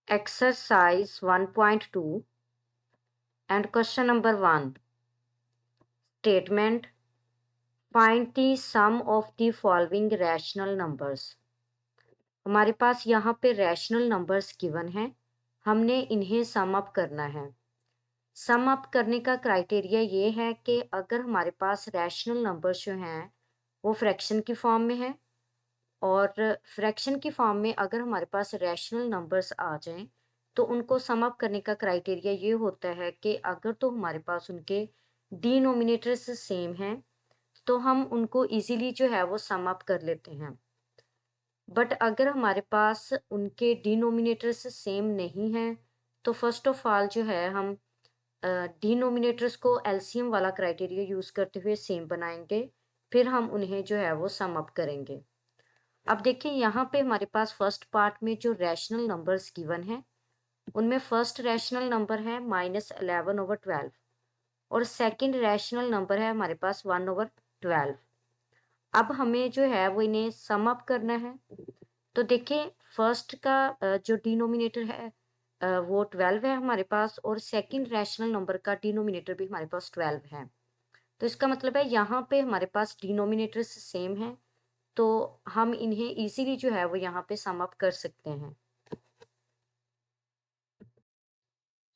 Exercise 1.2 and question number 1. Statement: Find the sum of the following rational numbers. हमारे पास यहाँ पे rational numbers given हैं, हमने इन्हें सम अप करना है। सम अप करने का क्राइटेरिया ये है कि अगर हमारे पास रैशनल नंबर्स जो हैं वो फ्रैक्शन की फॉर्म में है, और फ्रैक्शन की फॉर्म में अगर हमारे पास रैशनल नंबर्स आ जाएं तो उनको सम अप करने का क्राइटेरिया ये होता है कि अगर तो हमारे पास उनके डिनोमिनेटर्स सेम हैं तो हम उनको इजीली जो है वो सम अप कर लेते हैं। बट अगर हमारे पास उनके डिनोमिनेटर्स सेम नहीं हैं तो फर्स्ट ऑफ ऑल जो है हम डिनोमिनेटर्स को एलसीएम वाला क्राइटेरिया यूज़ करते हुए सेम बनाएंगे, फिर हम उन्हें जो है वो सम अप करेंगे। अब देखिए यहाँ पे हमारे पास फर्स्ट पार्ट में जो रैशनल नंबर्स गिवन है उनमें फर्स्ट रैशनल नंबर है -11/12 और सेकंड रैशनल नंबर है हमारे पास 1/12। अब हमें जो है वो इन्हें सम अप करना है। तो देखिए फर्स्ट का जो डिनोमिनेटर है वो 12 है हमारे पास, और सेकंड रैशनल नंबर का डिनोमिनेटर भी हमारे पास 12 है। तो इसका मतलब है यहाँ पे हमारे पास डिनोमिनेटर्स सेम है, तो हम इन्हें इजीली जो है वो यहाँ पे सम अप कर सकते हैं।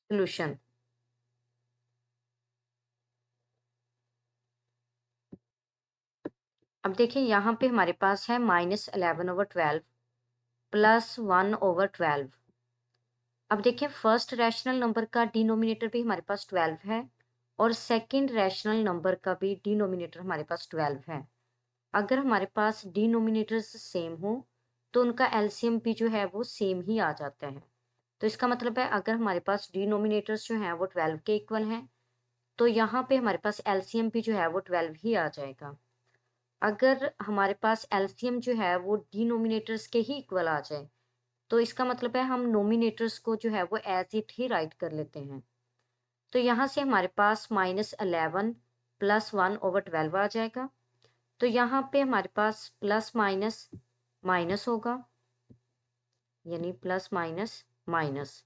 सॉल्यूशन: अब देखिए यहाँ पे हमारे पास है -11/12 प्लस 1/12। अब देखिए फर्स्ट रैशनल नंबर का डिनोमिनेटर भी हमारे पास 12 है और सेकंड रैशनल नंबर का भी डिनोमिनेटर हमारे पास 12 है। अगर हमारे पास डिनोमिनेटर्स सेम हो तो उनका एलसीएम भी जो है वो सेम ही आ जाता है। तो इसका मतलब है अगर हमारे पास डिनोमिनेटर्स जो हैं वो 12 के इक्वल हैं तो यहाँ पे हमारे पास एलसीएम भी जो है वो 12 ही आ जाएगा। अगर हमारे पास एलसीएम जो है वो डिनोमिनेटर्स के ही इक्वल आ जाए तो इसका मतलब है हम नोमिनेटर्स को जो है वो एज इट ही राइट कर लेते हैं। तो यहाँ से हमारे पास -11 प्लस 1/12 आ जाएगा। तो यहाँ पे हमारे पास प्लस माइनस माइनस होगा, यानी प्लस माइनस माइनस।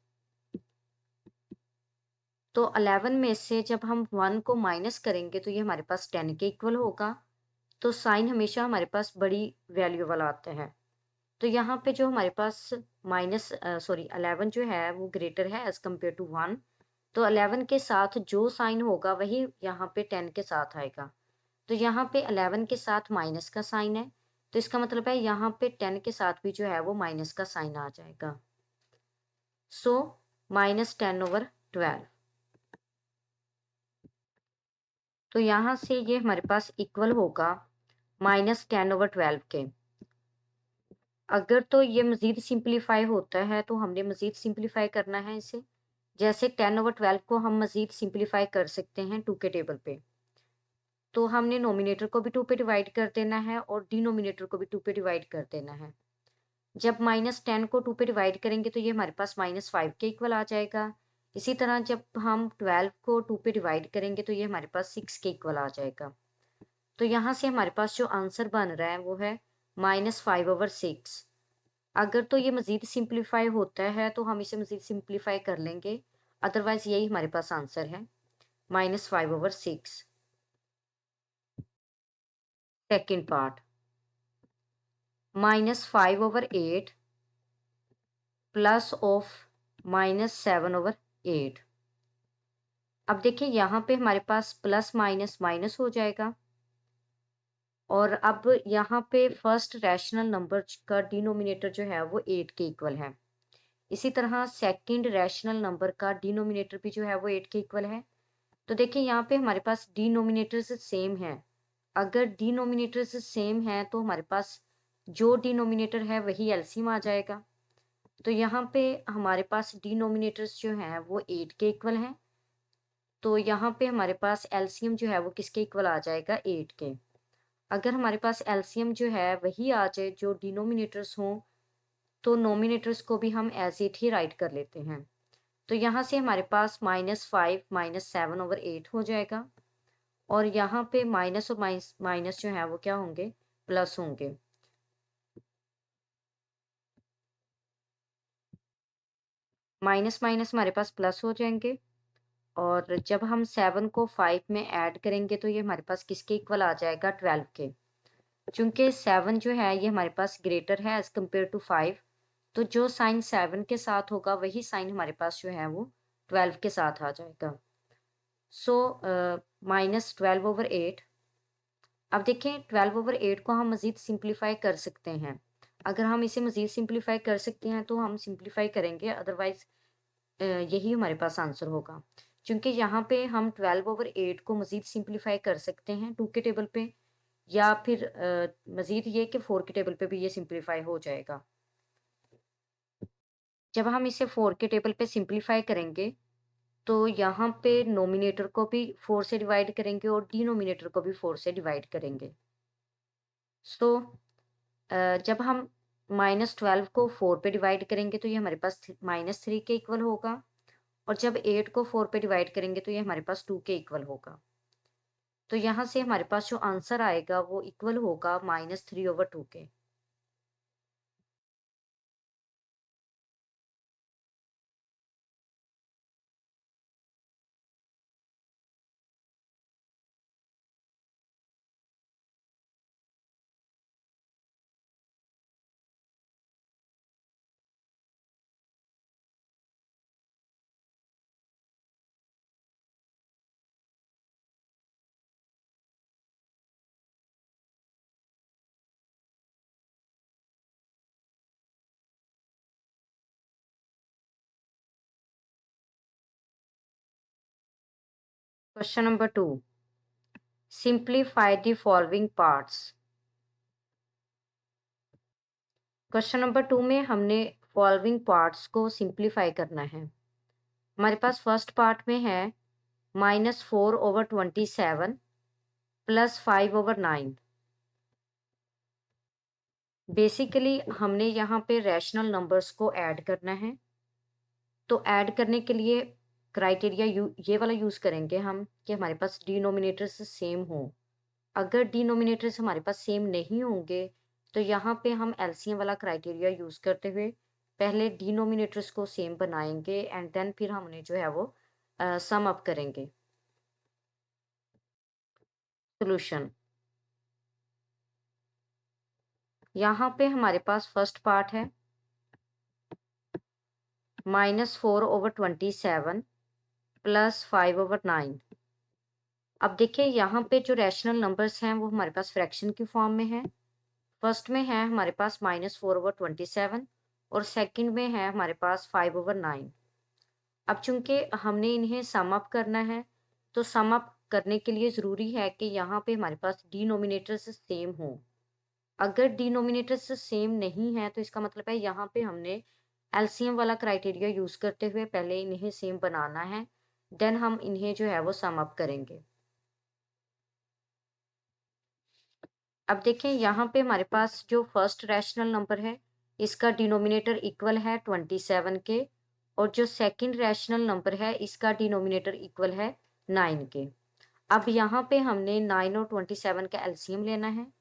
तो 11 में से जब हम 1 को माइनस करेंगे तो ये हमारे पास 10 के इक्वल होगा। तो साइन हमेशा हमारे पास बड़ी वैल्यू वाला आता है। तो यहाँ पे जो हमारे पास 11 जो है वो ग्रेटर है एज कम्पेयर टू 1। तो 11 के साथ जो साइन होगा वही यहाँ पे 10 के साथ आएगा। तो यहाँ पे 11 के साथ माइनस का साइन है, तो इसका मतलब है यहाँ पे 10 के साथ भी जो है वो माइनस का साइन आ जाएगा। सो -10/12। तो यहाँ से ये हमारे पास इक्वल होगा -10/12 के। अगर तो ये मज़ीद सिंप्लीफाई होता है तो हमने मज़ीद सिंप्लीफाई करना है इसे। जैसे 10/12 को हम मज़ीद सिंप्लीफाई कर सकते हैं 2 के टेबल पे। तो हमने नोमिनेटर को भी 2 पे डिवाइड कर देना है और डिनोमिनेटर को भी 2 पे डिवाइड कर देना है। जब -10 को 2 पे डिवाइड करेंगे तो ये हमारे पास -5 के इक्वल आ जाएगा। इसी तरह जब हम 12 को 2 पे डिवाइड करेंगे तो ये हमारे पास 6 के इक्वल आ जाएगा। तो यहाँ से हमारे पास जो आंसर बन रहा है वो है -5/6। अगर तो ये मज़ीद सिंप्लीफाई होता है तो हम इसे मज़ीद सिंप्लीफाई कर लेंगे, अदरवाइज़ यही हमारे पास आंसर है -5/6। Second part -5/8 plus of -7/8। अब देखिए यहाँ पे हमारे पास प्लस माइनस माइनस हो जाएगा, और अब यहाँ पे फर्स्ट रैशनल नंबर का डिनोमिनेटर जो है वो 8 के इक्वल है। इसी तरह सेकंड रैशनल नंबर का डिनोमिनेटर भी जो है वो 8 के इक्वल है। तो देखिए यहाँ पे हमारे पास डिनोमिनेटर्स सेम है। अगर डिनोमिनेटर्स सेम है तो हमारे पास जो डिनोमिनेटर है वही एलसीएम आ जाएगा। तो यहाँ पे हमारे पास डिनोमिनेटर्स जो हैं वो 8 के इक्वल हैं। तो यहाँ पे हमारे पास एलसीएम जो है वो किसके इक्वल आ जाएगा, 8 के। अगर हमारे पास एलसीएम जो है वही आ जाए जो डिनोमिनेटर्स हों तो नोमिनेटर्स को भी हम एज इट ही राइट कर लेते हैं। तो यहाँ से हमारे पास -5 -7/8 हो जाएगा, और यहाँ पे माइनस और माइनस माइनस जो है वो क्या होंगे, प्लस होंगे। माइनस माइनस हमारे पास प्लस हो जाएंगे, और जब हम 7 को 5 में ऐड करेंगे तो ये हमारे पास किसके इक्वल आ जाएगा, 12 के। चूंकि 7 जो है ये हमारे पास ग्रेटर है एज कम्पेयर टू 5, तो जो साइन 7 के साथ होगा वही साइन हमारे पास जो है वो 12 के साथ आ जाएगा। सो -12/8। अब देखें 12/8 को हम मज़ीद सिंप्लीफाई कर सकते हैं। अगर हम इसे मज़ीद सिंप्लीफाई कर सकते हैं तो हम सिंप्लीफाई करेंगे, अदरवाइज़ यही हमारे पास आंसर होगा। क्योंकि यहाँ पे हम 12/8 को मज़ीद सिंप्लीफाई कर सकते हैं 2 के टेबल पे, या फिर मज़ीद ये कि 4 के टेबल पे भी ये सिंप्लीफाई हो जाएगा। जब हम इसे 4 के टेबल पे सिंप्लीफाई करेंगे तो यहाँ पे नोमिनेटर को भी 4 से डिवाइड करेंगे और डिनोमिनेटर को भी 4 से डिवाइड करेंगे। सो जब हम -12 को 4 पे डिवाइड करेंगे तो ये हमारे पास -3 के इक्वल होगा, और जब 8 को 4 पे डिवाइड करेंगे तो ये हमारे पास 2 के इक्वल होगा। तो यहाँ से हमारे पास जो आंसर आएगा वो इक्वल होगा -3/2 के। Question number 2, simplify the following parts. Question number 2 में हमने फॉलोइंग पार्ट्स को सिंप्लीफाई करना है। हमारे पास फर्स्ट पार्ट में है -4/27 प्लस 5/9। बेसिकली हमने यहाँ पे रैशनल नंबर्स को ऐड करना है, तो ऐड करने के लिए क्राइटेरिया ये वाला यूज़ करेंगे हम कि हमारे पास डिनोमिनेटर्स सेम हो। अगर डिनोमिनेटर्स हमारे पास सेम नहीं होंगे तो यहाँ पे हम एलसीएम वाला क्राइटेरिया यूज़ करते हुए पहले डिनोमिनेटर्स को सेम बनाएंगे एंड देन फिर हमने जो है वो सम अप करेंगे। सॉल्यूशन, यहाँ पे हमारे पास फर्स्ट पार्ट है -4/27 प्लस 5/9। अब देखिए यहाँ पे जो रैशनल नंबर्स हैं वो हमारे पास फ्रैक्शन की फॉर्म में है। फर्स्ट में है हमारे पास -4/27 और सेकंड में है हमारे पास 5/9। अब चूंकि हमने इन्हें सम अप करना है, तो सम अप करने के लिए ज़रूरी है कि यहाँ पे हमारे पास डिनोमिनेटर्स सेम हों। अगर डिनोमिनेटर्स सेम नहीं है तो इसका मतलब है यहाँ पे हमने एलसीएम वाला क्राइटेरिया यूज़ करते हुए पहले इन्हें सेम बनाना है, देन हम इन्हें जो है वो सम अप करेंगे। अब देखें यहाँ पे हमारे पास जो फर्स्ट रैशनल नंबर है इसका डिनोमिनेटर इक्वल है 27 के, और जो सेकंड रैशनल नंबर है इसका डिनोमिनेटर इक्वल है 9 के। अब यहाँ पे हमने 9 और 27 का एलसीएम लेना है।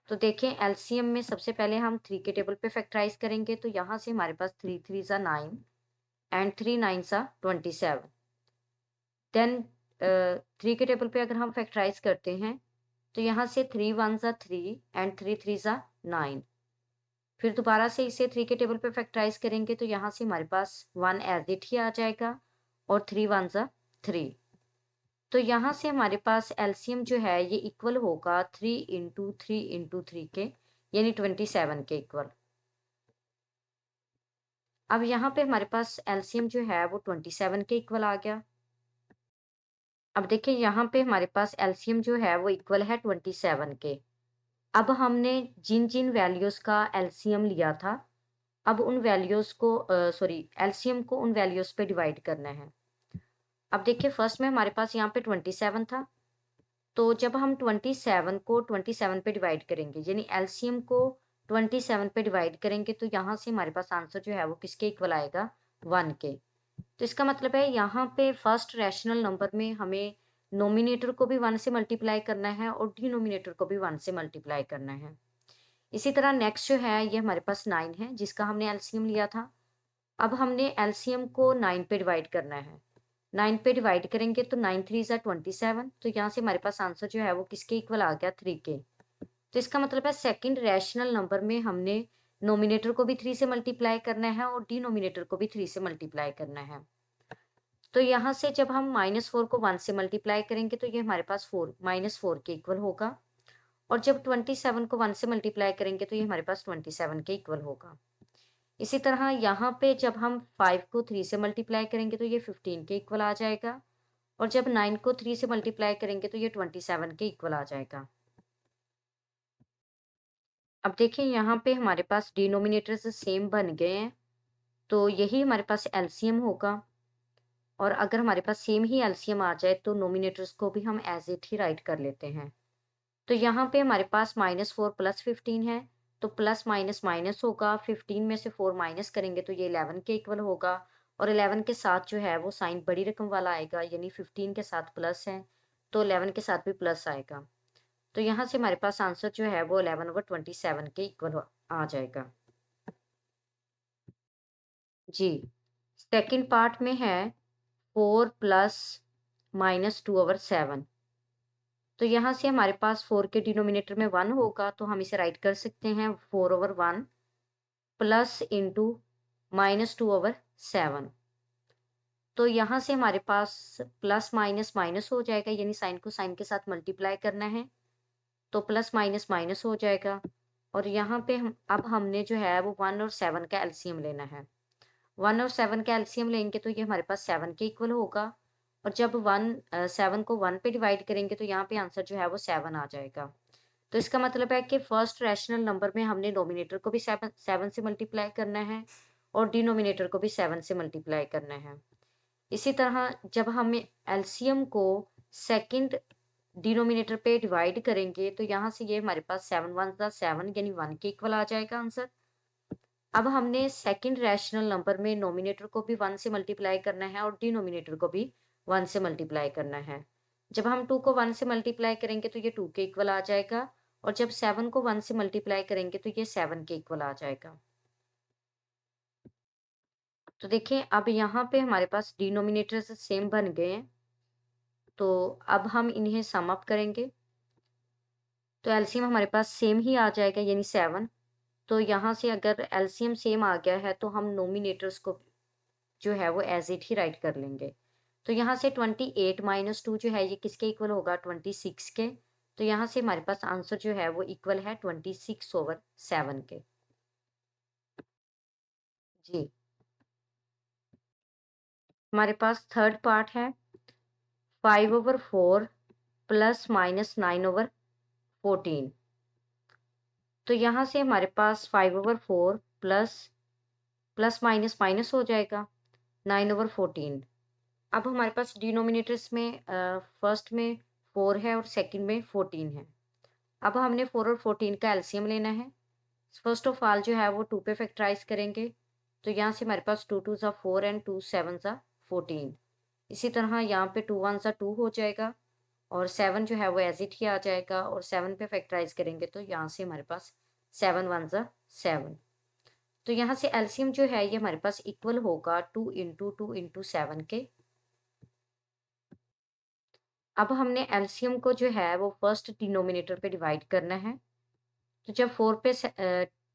तो देखें एलसीएम में सबसे पहले हम 3 के टेबल पे फैक्टराइज करेंगे, तो यहाँ से हमारे पास 3 3 ज़ा 9 एंड 3 9 ज़ा 27। देन 3 के टेबल पे अगर हम फैक्टराइज करते हैं तो यहाँ से 3 1 ज़ा 3 एंड 3 3 ज़ा 9। फिर दोबारा से इसे 3 के टेबल पे फैक्टराइज करेंगे तो यहाँ से हमारे पास 1 एज इट ही आ जाएगा, और 3 1 ज़ा 3। तो यहाँ से हमारे पास एलसीएम जो है ये इक्वल होगा 3 इंटू 3 इंटू 3 के, यानी 27 के इक्वल। अब यहाँ पे हमारे पास एलसीएम जो है वो 27 के इक्वल आ गया। अब देखिए यहाँ पे हमारे पास एलसीएम जो है वो इक्वल है 27 के। अब हमने जिन जिन वैल्यूज़ का एलसीएम लिया था, अब उन वैल्यूज़ को सॉरी एलसीएम को उन वैल्यूज़ पे डिवाइड करना है। अब देखिए फर्स्ट में हमारे पास यहाँ पे 27 था, तो जब हम 27 को 27 पे डिवाइड करेंगे, यानी एलसीएम को 27 पे डिवाइड करेंगे, तो यहाँ से हमारे पास आंसर जो है वो किसके इक्वल आएगा, 1 के। तो इसका मतलब है यहाँ पे फर्स्ट रैशनल नंबर में हमें नोमिनेटर को भी 1 से मल्टीप्लाई करना है और डिनोमिनेटर को भी 1 से मल्टीप्लाई करना है। इसी तरह नेक्स्ट जो है ये हमारे पास 9 है जिसका हमने एलसीएम लिया था। अब हमने एलसीएम को 9 पे डिवाइड करना है। 9 पे डिवाइड करेंगे तो 9 3 ज़ा 27, तो यहाँ से हमारे पास आंसर जो है वो किसके इक्वल आ गया, 3 के। तो इसका मतलब है सेकंड रैशनल नंबर में हमने नोमिनेटर को भी 3 से मल्टीप्लाई करना है और डिनोमिनेटर को भी 3 से मल्टीप्लाई करना है। तो यहाँ से जब हम -4 को 1 से मल्टीप्लाई करेंगे तो ये हमारे पास 4 -4 के इक्वल होगा, और जब 27 को 1 से मल्टीप्लाई करेंगे तो ये हमारे पास 27 के इक्वल होगा। इसी तरह यहाँ पे जब हम 5 को 3 से मल्टीप्लाई करेंगे तो ये 15 के इक्वल आ जाएगा, और जब 9 को 3 से मल्टीप्लाई करेंगे तो ये 27 के इक्वल आ जाएगा। अब देखिए यहाँ पे हमारे पास डिनोमिनेटर्स सेम बन गए हैं, तो यही हमारे पास एलसीएम होगा, और अगर हमारे पास सेम ही एलसीएम आ जाए तो नोमिनेटर्स को भी हम एज इट ही राइट कर लेते हैं। तो यहाँ पे हमारे पास -4 प्लस 15 है, तो प्लस माइनस माइनस होगा, 15 में से 4 माइनस करेंगे तो ये 11 के इक्वल होगा, और 11 के साथ जो है वो साइन बड़ी रकम वाला आएगा, यानी 15 के साथ प्लस है तो 11 के साथ भी प्लस आएगा। तो यहाँ से हमारे पास आंसर जो है वो 11/27 के इक्वल आ जाएगा। जी, सेकंड पार्ट में है 4 प्लस -2/7। तो यहाँ से हमारे पास 4 के डिनोमिनेटर में 1 होगा, तो हम इसे राइट कर सकते हैं 4/1 प्लस इंटू -2/7। तो यहाँ से हमारे पास प्लस माइनस माइनस हो जाएगा, यानी साइन को साइन के साथ मल्टीप्लाई करना है, तो प्लस माइनस माइनस हो जाएगा, और यहाँ पे हम अब हमने जो है वो 1 और 7 का एलसीएम लेना है। 1 और 7 का एलसीएम लेंगे तो ये हमारे पास 7 के इक्वल होगा, और जब 7 को 1 पे डिवाइड करेंगे तो यहाँ पे आंसर जो है वो 7 आ जाएगा। तो इसका मतलब है कि फर्स्ट रैशनल नंबर में हमने नोमिनेटर को भी 7 से मल्टीप्लाई करना है और डिनोमिनेटर को भी 7 से मल्टीप्लाई करना है। इसी तरह जब हम एलसीएम को सेकंड डिनोमिनेटर पे डिवाइड करेंगे तो यहाँ से ये हमारे पास 7 1 ज़ा 7 यानी 1 के इक्वल आ जाएगा आंसर। अब हमने सेकंड रैशनल नंबर में नोमिनेटर को भी 1 से मल्टीप्लाई करना है और डिनोमिनेटर को भी 1 से मल्टीप्लाई करना है। जब हम 2 को 1 से मल्टीप्लाई करेंगे तो ये 2 के इक्वल आ जाएगा, और जब 7 को 1 से मल्टीप्लाई करेंगे तो ये 7 के इक्वल आ जाएगा। तो देखिए अब यहाँ पे हमारे पास डिनोमिनेटर्स सेम बन गए हैं, तो अब हम इन्हें सम अप करेंगे। तो एलसीएम हमारे पास सेम ही आ जाएगा, यानी 7। तो यहाँ से अगर एलसीएम सेम आ गया है तो हम नोमिनेटर्स को जो है वो एज इट ही राइट कर लेंगे। तो यहाँ से 28 माइनस 2 जो है ये किसके इक्वल होगा, 26 के। तो यहाँ से हमारे पास आंसर जो है वो इक्वल है 26/7 के। जी, हमारे पास थर्ड पार्ट है 5/4 प्लस माइनस 9/14। तो यहाँ से हमारे पास 5/4 प्लस प्लस माइनस माइनस हो जाएगा 9/14। अब हमारे पास डिनोमिनेटर्स में फर्स्ट में 4 है और सेकंड में 14 है। अब हमने 4 और 14 का एलसीएम लेना है। फर्स्ट ऑफ ऑल जो है वो 2 पे फैक्टराइज करेंगे, तो यहाँ से हमारे पास 2 2 ज़ा 4 एंड 2 7 ज़ा 14। इसी तरह यहाँ पे 2 1 ज़ा 2 हो जाएगा, और 7 जो है वो एज इट ही आ जाएगा, और 7 पे फैक्टराइज करेंगे तो यहाँ से हमारे पास 7 1 ज़ा 7। तो यहाँ से एलसीएम जो है ये हमारे पास इक्वल होगा 2 × 2 × 7 के। अब हमने एलसीएम को जो है वो फर्स्ट डिनोमिनेटर पे डिवाइड करना है। तो जब 4 पे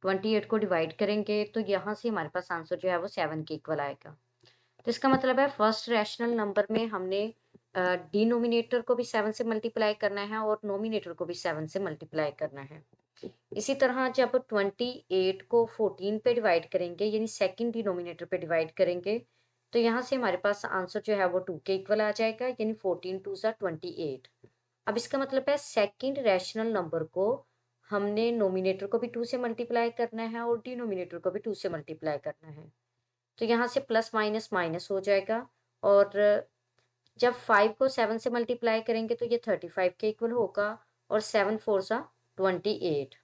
28 को डिवाइड करेंगे तो यहाँ से हमारे पास आंसर जो है वो 7 के इक्वल आएगा। तो इसका मतलब है फर्स्ट रैशनल नंबर में हमने डिनोमिनेटर को भी 7 से मल्टीप्लाई करना है और नोमिनेटर को भी 7 से मल्टीप्लाई करना है। इसी तरह जब 28 को 14 पे डिवाइड करेंगे, यानी सेकंड डिनोमिनेटर पे डिवाइड करेंगे, तो यहाँ से हमारे पास आंसर जो है वो 2 के इक्वल आ जाएगा, यानी 14 2 ज़ा 28। अब इसका मतलब है सेकंड रैशनल नंबर को हमने नोमिनेटर को भी 2 से मल्टीप्लाई करना है और डिनोमिनेटर को भी 2 से मल्टीप्लाई करना है। तो यहाँ से प्लस माइनस माइनस हो जाएगा, और जब 5 को 7 से मल्टीप्लाई करेंगे तो ये 35 के इक्वल होगा, और 7 4 ज़ा 28।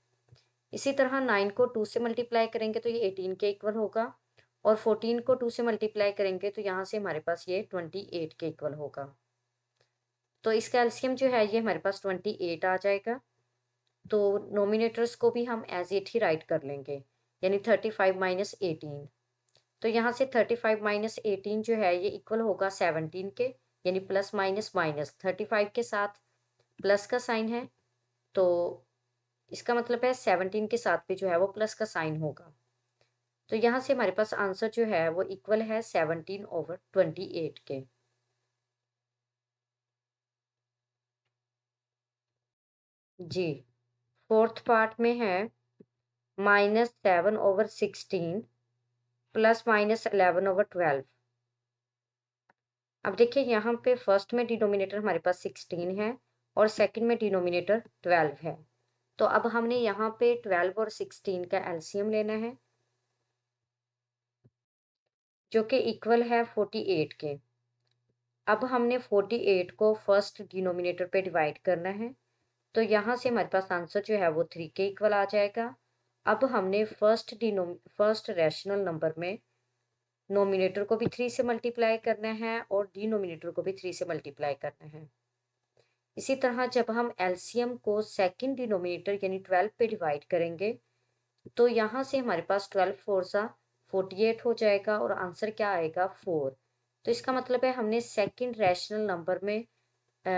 इसी तरह 9 को 2 से मल्टीप्लाई करेंगे तो ये 18 के इक्वल होगा, और 14 को 2 से मल्टीप्लाई करेंगे तो यहाँ से हमारे पास ये 28 के इक्वल होगा। तो इसका एलसीएम जो है ये हमारे पास 28 आ जाएगा। तो नोमिनेटर्स को भी हम एज इट ही राइट कर लेंगे, यानी 35 माइनस 18। तो यहाँ से 35 माइनस 18 जो है ये इक्वल होगा 17 के, यानी प्लस माइनस माइनस 35 के साथ प्लस का साइन है, तो इसका मतलब है 17 के साथ भी जो है वो प्लस का साइन होगा। तो यहाँ से हमारे पास आंसर जो है वो इक्वल है 17/28 के। जी, फोर्थ पार्ट में है -7/16 प्लस माइनस 11/12। अब देखिए यहाँ पे फर्स्ट में डिनोमिनेटर हमारे पास 16 है और सेकंड में डिनोमिनेटर 12 है। तो अब हमने यहाँ पे 12 और 16 का एलसीएम लेना है, जो कि इक्वल है 48 के। अब हमने 48 को फर्स्ट डिनोमिनेटर पे डिवाइड करना है, तो यहाँ से हमारे पास आंसर जो है वो 3 के इक्वल आ जाएगा। अब हमने फर्स्ट रैशनल नंबर में नोमिनेटर को भी 3 से मल्टीप्लाई करना है और डिनोमिनेटर को भी 3 से मल्टीप्लाई करना है। इसी तरह जब हम एलसीएम को सेकंड डिनोमिनेटर यानी 12 पे डिवाइड करेंगे, तो यहाँ से हमारे पास 12 4 सा 48 हो जाएगा और आंसर क्या आएगा 4। तो इसका मतलब है हमने सेकंड रैशनल नंबर में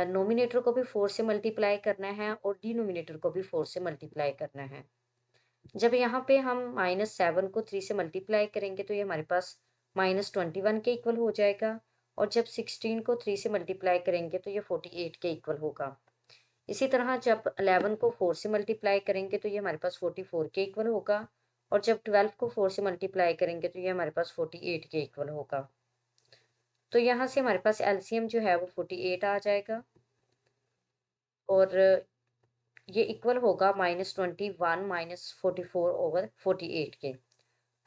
नोमिनेटर को भी 4 से मल्टीप्लाई करना है और डिनोमिनेटर को भी 4 से मल्टीप्लाई करना है। जब यहाँ पे हम -7 को 3 से मल्टीप्लाई करेंगे तो ये हमारे पास -21 के इक्वल हो जाएगा, और जब 16 को 3 से मल्टीप्लाई करेंगे तो ये 48 के इक्वल होगा। इसी तरह जब 11 को 4 से मल्टीप्लाई करेंगे तो ये हमारे पास 44 के इक्वल होगा, और जब 12 को 4 से मल्टीप्लाई करेंगे तो ये हमारे पास 48 के इक्वल होगा। तो यहाँ से हमारे पास एलसीएम जो है वो 48 आ जाएगा, और ये इक्वल होगा -21 -44/48 के।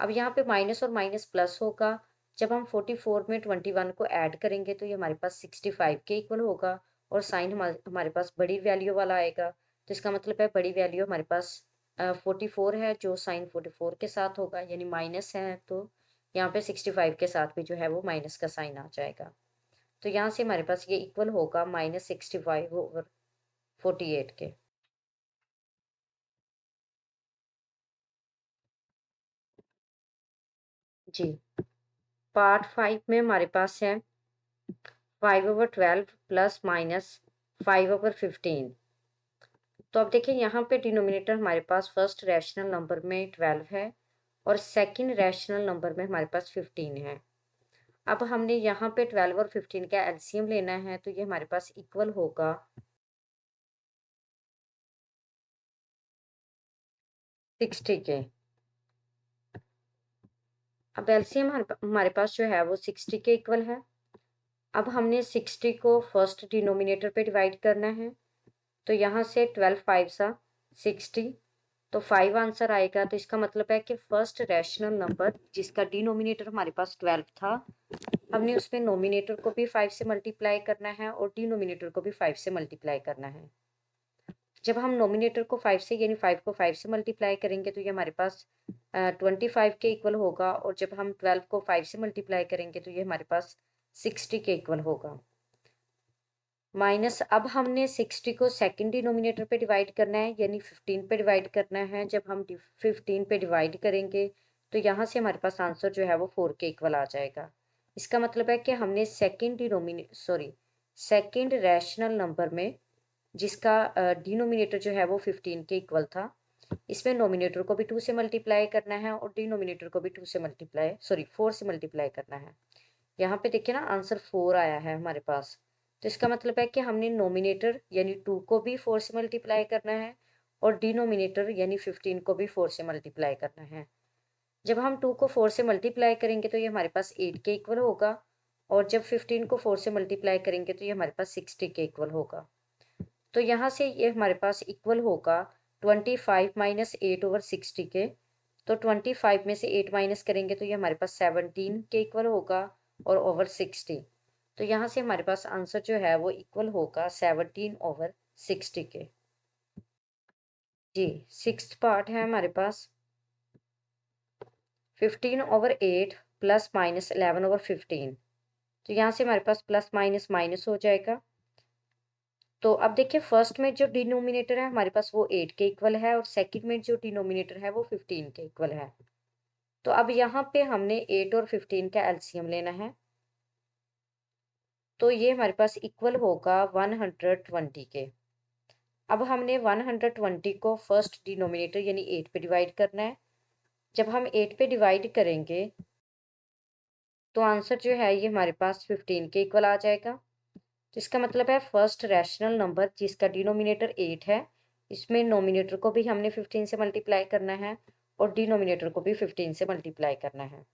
अब यहाँ पे माइनस और माइनस प्लस होगा। जब हम 44 में 21 को ऐड करेंगे तो ये हमारे पास 65 के इक्वल होगा, और साइन हमारे पास बड़ी वैल्यू वाला आएगा। तो इसका मतलब है बड़ी वैल्यू हमारे पास 44 है, जो साइन 44 के साथ होगा, यानी माइनस है, तो यहाँ पे 65 के साथ भी जो है वो माइनस का साइन आ जाएगा। तो यहाँ से हमारे पास ये इक्वल होगा -65/48 के। जी, पार्ट 5 में हमारे पास है 5/12 प्लस माइनस 5/15। तो अब देखिए यहाँ पे डिनोमिनेटर हमारे पास फर्स्ट रैशनल नंबर में 12 है और सेकंड रैशनल नंबर में हमारे पास 15 है। अब हमने यहाँ पे 12 और 15 का एलसीएम लेना है, तो ये हमारे पास इक्वल होगा 60 के। अब एलसीएम हमारे पास जो है वो 60 के इक्वल है। अब हमने 60 को फर्स्ट डिनोमिनेटर पे डिवाइड करना है, तो यहाँ से 12 5 सा 60, तो 5 आंसर आएगा। तो इसका मतलब है कि फर्स्ट रैशनल नंबर जिसका डिनोमिनेटर हमारे पास 12 था, हमने उसमें नोमिनेटर को भी 5 से मल्टीप्लाई करना है और डिनोमिनेटर को भी 5 से मल्टीप्लाई करना है। जब हम नोमिनेटर को 5 से यानी 5 को 5 से मल्टीप्लाई करेंगे तो ये हमारे पास 25 के इक्वल होगा, और जब हम 12 को 5 से मल्टीप्लाई करेंगे तो ये हमारे पास 60 के इक्वल होगा। माइनस अब हमने 60 को सेकंड डिनोमिनेटर पे डिवाइड करना है, यानी 15 पे डिवाइड करना है। जब हम 15 पे डिवाइड करेंगे तो यहाँ से हमारे पास आंसर जो है वो 4 के इक्वल आ जाएगा। इसका मतलब है कि हमने सेकंड रैशनल नंबर में जिसका डिनोमिनेटर जो है वो 15 के इक्वल था, इसमें नोमिनेटर को भी 2 से मल्टीप्लाई करना है और डिनोमिनेटर को भी 4 से मल्टीप्लाई करना है। यहाँ पे देखिए ना आंसर 4 आया है हमारे पास। तो इसका मतलब है कि हमने नोमिनेटर यानी 2 को भी 4 से मल्टीप्लाई करना है और डिनोमिनेटर यानी 15 को भी 4 से मल्टीप्लाई करना है। जब हम 2 को 4 से मल्टीप्लाई करेंगे तो ये हमारे पास 8 के इक्वल होगा, और जब 15 को 4 से मल्टीप्लाई करेंगे तो ये हमारे पास 60 के इक्वल होगा। तो यहाँ से ये हमारे पास इक्वल होगा 25 माइनस 8/60 के। तो 25 में से 8 माइनस करेंगे तो ये हमारे पास 17 के इक्वल होगा और ओवर 60। तो यहाँ से हमारे पास आंसर जो है वो इक्वल होगा 17/60 के। जी, सिक्स्थ पार्ट है हमारे पास 15/8 प्लस माइनस 11/15। तो यहाँ से हमारे पास प्लस माइनस माइनस हो जाएगा। तो अब देखिए फर्स्ट में जो डिनोमिनेटर है हमारे पास वो 8 के इक्वल है, और सेकंड में जो डिनोमिनेटर है वो 15 के इक्वल है। तो अब यहाँ पे हमने 8 और 15 का एलसीएम लेना है। तो ये हमारे पास इक्वल होगा 120 के। अब हमने 120 को फर्स्ट डिनोमिनेटर यानी 8 पे डिवाइड करना है। जब हम 8 पे डिवाइड करेंगे तो आंसर जो है ये हमारे पास 15 के इक्वल आ जाएगा। तो इसका मतलब है फर्स्ट रैशनल नंबर जिसका डिनोमिनेटर 8 है, इसमें नोमिनेटर को भी हमने 15 से मल्टीप्लाई करना है और डिनोमिनेटर को भी 15 से मल्टीप्लाई करना है।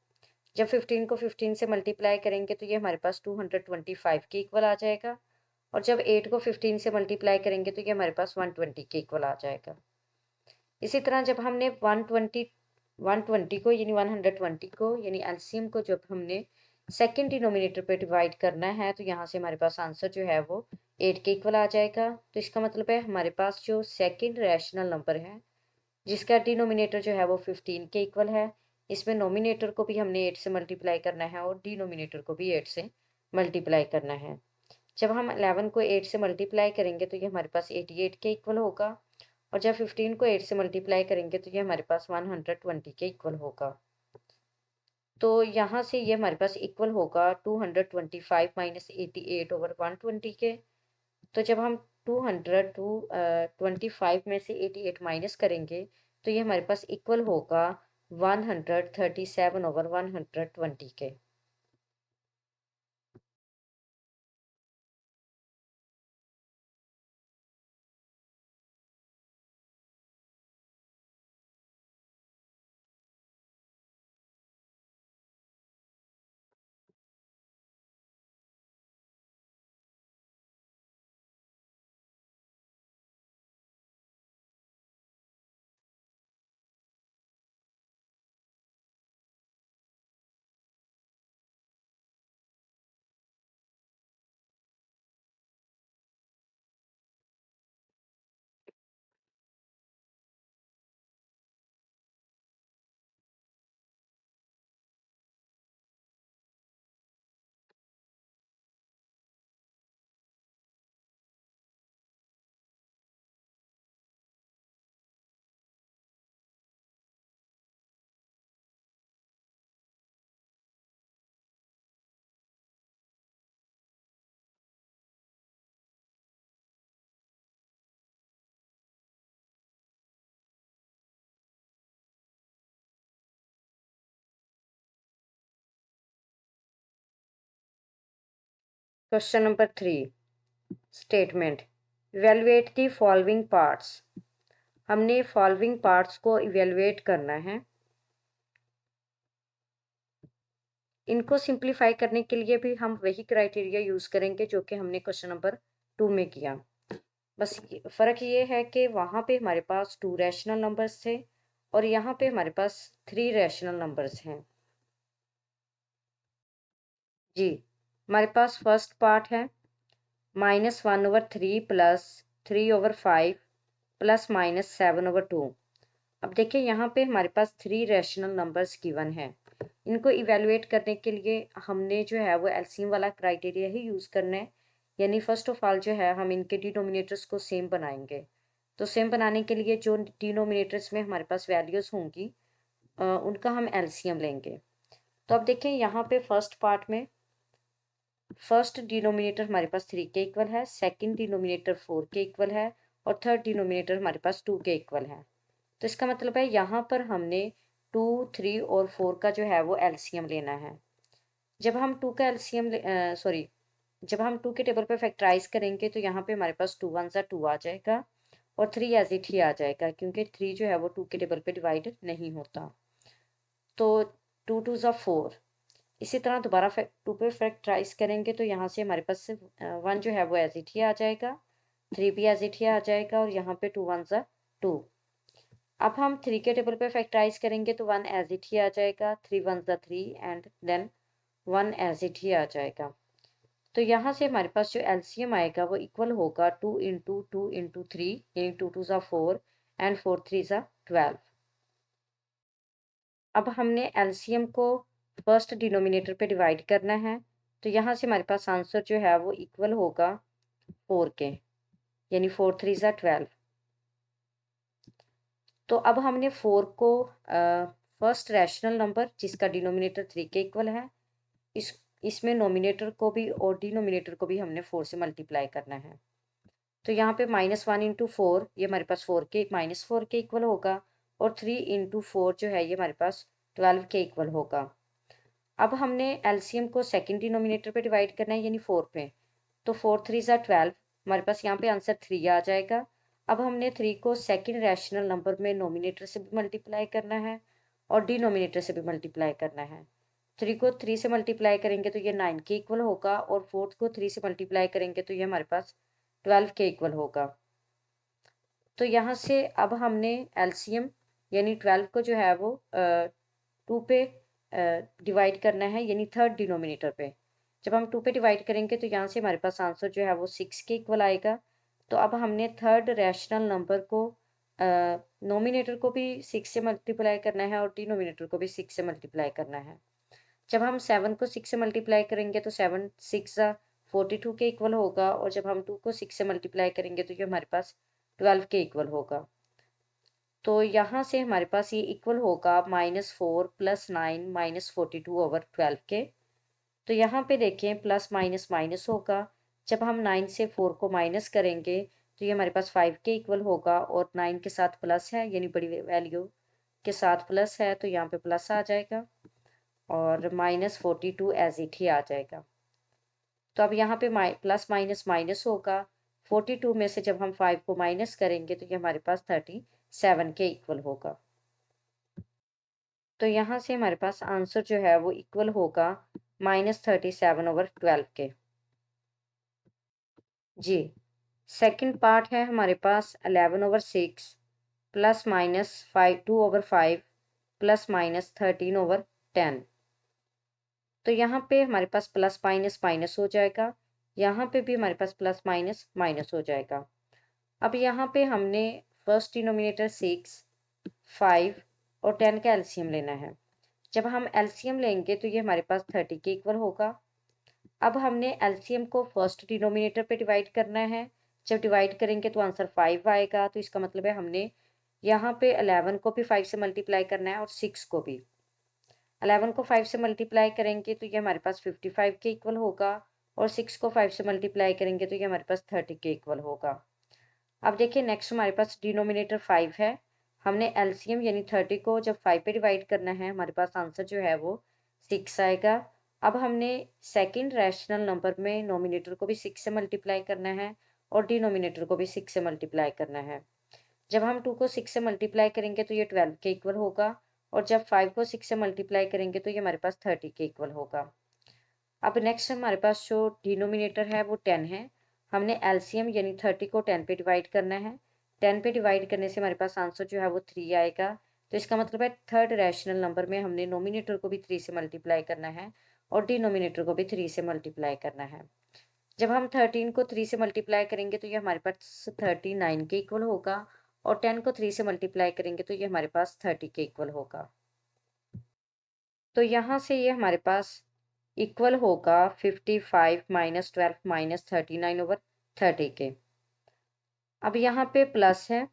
जब 15 को 15 से मल्टीप्लाई करेंगे तो ये हमारे पास 225 के इक्वल आ जाएगा और जब 8 को 15 से मल्टीप्लाई करेंगे तो ये हमारे पास 120 के इक्वल आ जाएगा। इसी तरह जब हमने 120 को यानी 120 को यानी एलसीएम को जब हमने सेकंड डिनोमिनेटर पे डिवाइड करना है तो यहाँ से हमारे पास आंसर जो है वो 8 के इक्वल आ जाएगा। तो इसका मतलब है हमारे पास जो सेकंड रैशनल नंबर है जिसका डिनोमिनेटर जो है वो 15 के इक्वल है, इसमें नोमिनेटर को भी हमने 8 से मल्टीप्लाई करना है और डिनोमिनेटर को भी 8 से मल्टीप्लाई करना है। जब हम 11 को 8 से मल्टीप्लाई करेंगे तो ये हमारे पास 88 के इक्वल होगा और जब 15 को 8 से मल्टीप्लाई करेंगे तो ये हमारे पास 120 के इक्वल होगा। तो यहाँ से ये हमारे पास इक्वल होगा 225 माइनस 88 ओवर 120 के। तो जब हम 225 में से 88 माइनस करेंगे तो ये हमारे पास इक्वल होगा 137 ओवर 120 के। Question number 3 statement evaluate the following parts. हमने फॉलोइंग पार्ट्स को इवेलुएट करना है। इनको सिंप्लीफाई करने के लिए भी हम वही क्राइटेरिया यूज करेंगे जो कि हमने क्वेश्चन नंबर 2 में किया। बस फर्क ये है कि वहां पे हमारे पास 2 रैशनल नंबर्स थे और यहाँ पे हमारे पास 3 रैशनल नंबर्स हैं। जी, हमारे पास फर्स्ट पार्ट है -1/3 प्लस 3/5 प्लस -7/2। अब देखिए यहाँ पे हमारे पास 3 रैशनल नंबर्स गिवन है। इनको इवेलुएट करने के लिए हमने जो है वो एलसीएम वाला क्राइटेरिया ही यूज़ करना है। यानी फर्स्ट ऑफ ऑल जो है हम इनके डिनोमिनेटर्स को सेम बनाएंगे। तो सेम बनाने के लिए जो डिनोमिनेटर्स में हमारे पास वैल्यूज़ होंगी उनका हम एलसीएम लेंगे। तो अब देखें यहाँ पे फर्स्ट पार्ट में फर्स्ट डिनोमिनेटर हमारे पास 3 के इक्वल है, सेकंड डिनोमिनेटर 4 के इक्वल है और थर्ड डिनोमिनेटर हमारे पास 2 के इक्वल है। तो इसका मतलब है यहाँ पर हमने 2, 3 और 4 का जो है वो एलसीएम लेना है। जब हम 2 का एलसीएम सॉरी जब हम 2 के टेबल पे फैक्टराइज करेंगे तो यहाँ पे हमारे पास 2 1 ज़ा 2 आ जाएगा और 3 एज इट ही आ जाएगा क्योंकि 3 जो है वो 2 के टेबल पे डिवाइड नहीं होता। तो 2 2 ज़ा 4। इसी तरह दोबारा 2 पे फैक्टराइज करेंगे तो यहाँ से हमारे पास सिर्फ 1 जो है वो एज इट ही आ जाएगा, 3 भी एज इट ही आ जाएगा और यहाँ पे 2 1 ज़ा 2। अब हम 3 के टेबल पे फैक्टराइज करेंगे तो 1 एज इट ही आ जाएगा, 3 1 ज़ा 3 एंड देन 1 एज इट ही आ जाएगा। तो यहाँ से हमारे पास जो एलसीएम आएगा वो इक्वल होगा 2 इंटू 2 इंटू 3 यानी 2 2 ज़ा 4 एंड 4 3 ज़ा 12। अब हमने एलसीएम को फर्स्ट डिनोमिनेटर पे डिवाइड करना है तो यहाँ से हमारे पास आंसर जो है वो इक्वल होगा 4 के यानी 4 3 ज़ा 12। तो अब हमने 4 को फर्स्ट रैशनल नंबर जिसका डिनोमिनेटर 3 के इक्वल है, इसमें नोमिनेटर को भी और डिनोमिनेटर को भी हमने 4 से मल्टीप्लाई करना है। तो यहाँ पे -1 इंटू 4 ये हमारे पास -4 के इक्वल होगा, और 3 इंटू 4 जो है ये हमारे पास 12 के इक्वल होगा। अब हमने एलसीएम को सेकंड डिनोमिनेटर पे डिवाइड करना है, यानी 4 पे। तो 4 3 ज़ा 12, हमारे पास यहाँ पे आंसर 3 आ जाएगा। अब हमने 3 को सेकंड रैशनल नंबर में नोमिनेटर से भी मल्टीप्लाई करना है और डिनोमिनेटर से भी मल्टीप्लाई करना है। 3 को 3 से मल्टीप्लाई करेंगे तो ये 9 के इक्वल होगा, और 4 को 3 से मल्टीप्लाई करेंगे तो ये हमारे पास 12 के इक्वल होगा। तो यहाँ से अब हमने एलसीएम यानी 12 को जो है वो 2 पे डिवाइड करना है, यानी थर्ड डिनोमिनेटर पे। जब हम 2 पे डिवाइड करेंगे तो यहाँ से हमारे पास आंसर जो है वो 6 के इक्वल आएगा। तो अब हमने थर्ड रैशनल नंबर को नोमिनेटर को भी 6 से मल्टीप्लाई करना है और डिनोमिनेटर को भी 6 से मल्टीप्लाई करना है। जब हम 7 को 6 से मल्टीप्लाई करेंगे तो 7 6 42 के इक्वल होगा, और जब हम 2 को 6 से मल्टीप्लाई करेंगे तो ये हमारे पास 12 के इक्वल होगा। तो यहाँ से हमारे पास ये इक्वल होगा -4 + 9 -42 ओवर 12 के। तो यहाँ पे देखें प्लस माइनस माइनस होगा। जब हम 9 से 4 को माइनस करेंगे तो ये हमारे पास 5 के इक्वल होगा, और 9 के साथ प्लस है यानी बड़ी वैल्यू के साथ प्लस है, तो यहाँ पे प्लस आ जाएगा और -42 एज इट ही आ जाएगा। तो अब यहाँ पे प्लस माइनस माइनस होगा। 42 में से जब हम 5 को माइनस करेंगे तो ये हमारे पास 37 के इक्वल होगा। तो यहाँ से हमारे पास आंसर जो है वो इक्वल होगा -37 ओवर 12 के। जी, सेकंड पार्ट है हमारे पास 11 over 6 plus minus 2 over 5 plus minus 13 over 10। तो यहाँ पे हमारे पास प्लस माइनस माइनस हो जाएगा, यहाँ पे भी हमारे पास प्लस माइनस माइनस हो जाएगा। अब यहाँ पे हमने फर्स्ट डिनोमिनेटर 6, 5 और 10 का एलसीएम लेना है। जब हम एलसीएम लेंगे तो ये हमारे पास 30 के इक्वल होगा। अब हमने एलसीएम को फर्स्ट डिनोमिनेटर पे डिवाइड करना है। जब डिवाइड करेंगे तो आंसर 5 आएगा, तो इसका मतलब है हमने यहाँ पे 11 को भी 5 से मल्टीप्लाई करना है और 6 को भी। 11 को 5 से मल्टीप्लाई करेंगे तो ये हमारे पास 55 के इक्वल होगा, और 6 को 5 से मल्टीप्लाई करेंगे तो ये हमारे पास 30 के इक्वल होगा। अब देखिए नेक्स्ट हमारे पास डिनोमिनेटर 5 है। हमने एलसीएम यानी 30 को जब 5 पे डिवाइड करना है, हमारे पास आंसर जो है वो 6 आएगा। अब हमने सेकंड रैशनल नंबर में नोमिनेटर को भी 6 से मल्टीप्लाई करना है और डिनोमिनेटर को भी 6 से मल्टीप्लाई करना है। जब हम 2 को 6 से मल्टीप्लाई करेंगे तो ये 12 के इक्वल होगा, और जब 5 को 6 से मल्टीप्लाई करेंगे तो ये हमारे पास 30 के इक्वल होगा। अब नेक्स्ट हमारे पास जो डिनोमिनेटर है वो 10 है। हमने एलसीएम यानी 30 को 10 पे डिवाइड करना है। 10 पे डिवाइड करने से हमारे पास आंसर जो है वो 3 आएगा। तो इसका मतलब है थर्ड रैशनल नंबर में हमने नोमिनेटर को भी 3 से मल्टीप्लाई करना है और डिनोमिनेटर को भी 3 से मल्टीप्लाई करना है। जब हम 13 को 3 से मल्टीप्लाई करेंगे तो ये हमारे पास 39 के इक्वल होगा, और 10 को 3 से मल्टीप्लाई करेंगे तो ये हमारे पास 30 के इक्वल होगा। तो यहाँ से ये हमारे पास इक्वल होगा 55 -12 -39 ओवर 30 के। अब यहाँ पे प्लस है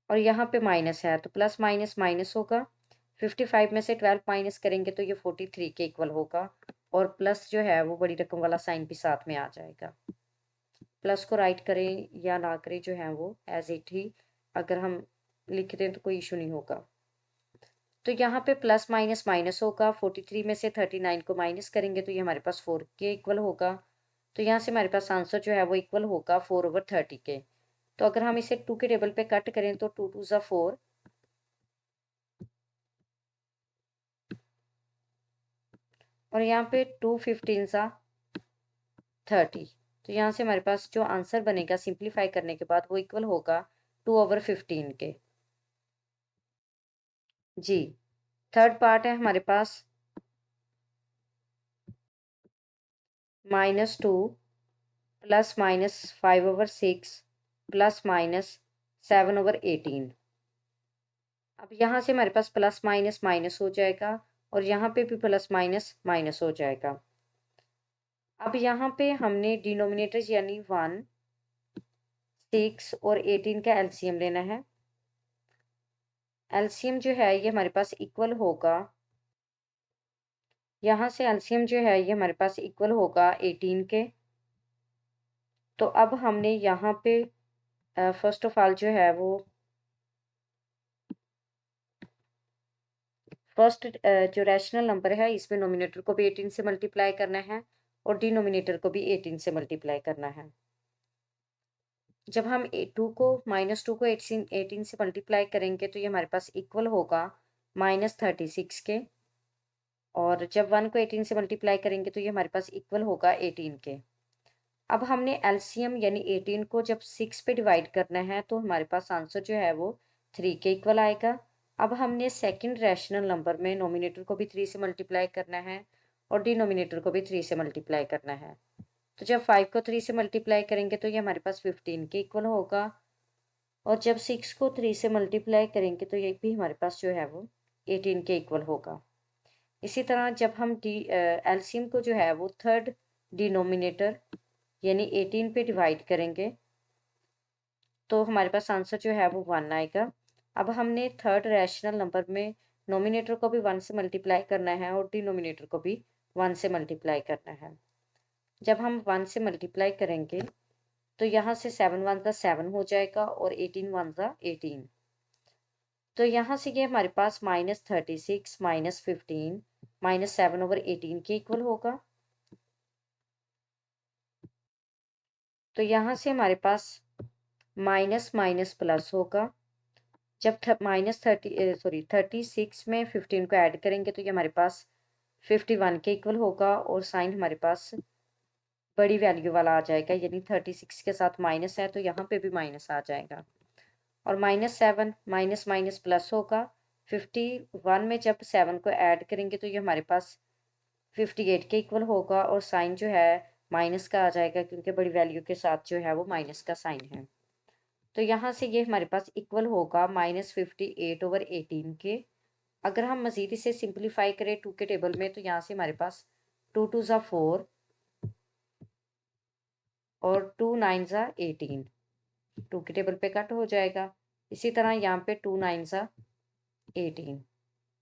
और यहाँ पे माइनस है, तो प्लस माइनस माइनस होगा। 55 में से 12 माइनस करेंगे तो ये 43 के इक्वल होगा, और प्लस जो है वो बड़ी रकम वाला साइन भी साथ में आ जाएगा। प्लस को राइट करें या ना करें जो है वो एज इट ही अगर हम लिख दें तो कोई इशू नहीं होगा। तो यहाँ पे प्लस माइनस माइनस होगा। 43 में से 39 को माइनस करेंगे तो ये हमारे पास 4 के इक्वल होगा। तो यहाँ से हमारे पास आंसर जो है वो इक्वल होगा 4 ओवर 30 के। तो अगर हम इसे 2 के टेबल पे कट करें तो 2 2 ज़ा 4, और यहाँ पे 2 15 ज़ा 30। तो यहाँ से हमारे पास जो आंसर बनेगा सिंप्लीफाई करने के बाद वो इक्वल होगा 2 ओवर 15 के। जी, थर्ड पार्ट है हमारे पास -2 plus minus 5 over 6 plus minus 7 over 18। अब यहाँ से हमारे पास प्लस माइनस माइनस हो जाएगा, और यहाँ पे भी प्लस माइनस माइनस हो जाएगा। अब यहाँ पे हमने डिनोमिनेटर यानी 1 6 और 18 का एलसीएम लेना है। एलसीएम जो है ये हमारे पास इक्वल होगा, यहाँ से एलसीएम जो है ये हमारे पास इक्वल होगा 18 के। तो अब हमने यहाँ पे फर्स्ट ऑफ ऑल जो है वो फर्स्ट जो रैशनल नंबर है इसमें नोमिनेटर को भी 18 से मल्टीप्लाई करना है और डिनोमिनेटर को भी 18 से मल्टीप्लाई करना है। जब हम -2 को 18 से मल्टीप्लाई करेंगे तो ये हमारे पास इक्वल होगा -36 के, और जब 1 को 18 से मल्टीप्लाई करेंगे तो ये हमारे पास इक्वल होगा 18 के। अब हमने एलसीएम यानी 18 को जब 6 पे डिवाइड करना है तो हमारे पास आंसर जो है वो 3 के इक्वल आएगा। अब हमने सेकंड रैशनल नंबर में नोमिनेटर को भी 3 से मल्टीप्लाई करना है और डिनोमिनेटर को भी 3 से मल्टीप्लाई करना है। तो जब 5 को 3 से मल्टीप्लाई करेंगे तो ये हमारे पास 15 के इक्वल होगा, और जब 6 को 3 से मल्टीप्लाई करेंगे तो ये भी हमारे पास जो है वो 18 के इक्वल होगा। इसी तरह जब हम एलसीएम को जो है वो थर्ड डिनोमिनेटर यानी 18 पे डिवाइड करेंगे तो हमारे पास आंसर जो है वो 1 आएगा। अब हमने थर्ड रैशनल नंबर में नोमिनेटर को भी 1 से मल्टीप्लाई करना है और डिनोमिनेटर को भी 1 से मल्टीप्लाई करना है। जब हम 1 से मल्टीप्लाई करेंगे तो यहाँ से 7 1 का 7 हो जाएगा और 18 1 का 18। तो यहाँ से ये हमारे पास -36 -15 -7/18 के इक्वल होगा। तो यहाँ से हमारे पास माइनस माइनस प्लस होगा। जब -36 में 15 को ऐड करेंगे तो ये हमारे पास 51 के इक्वल होगा, और साइन हमारे पास बड़ी वैल्यू वाला आ जाएगा, यानी 36 के साथ माइनस है तो यहाँ पे भी माइनस आ जाएगा। और -7 माइनस माइनस प्लस होगा। 51 में जब 7 को ऐड करेंगे तो ये हमारे पास 58 के इक्वल होगा, और साइन जो है माइनस का आ जाएगा क्योंकि बड़ी वैल्यू के साथ जो है वो माइनस का साइन है। तो यहाँ से ये हमारे पास इक्वल होगा -58/18 के। अगर हम मज़ीद इसे सिंप्लीफाई करें 2 के टेबल में तो यहाँ से हमारे पास 2 2 ज़ा 4 और 2 9 ज़ा 18, 2 के टेबल पे कट हो जाएगा। इसी तरह यहाँ पे 2 9 ज़ा 18,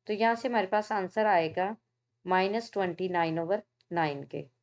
तो यहाँ से हमारे पास आंसर आएगा -29/9 के।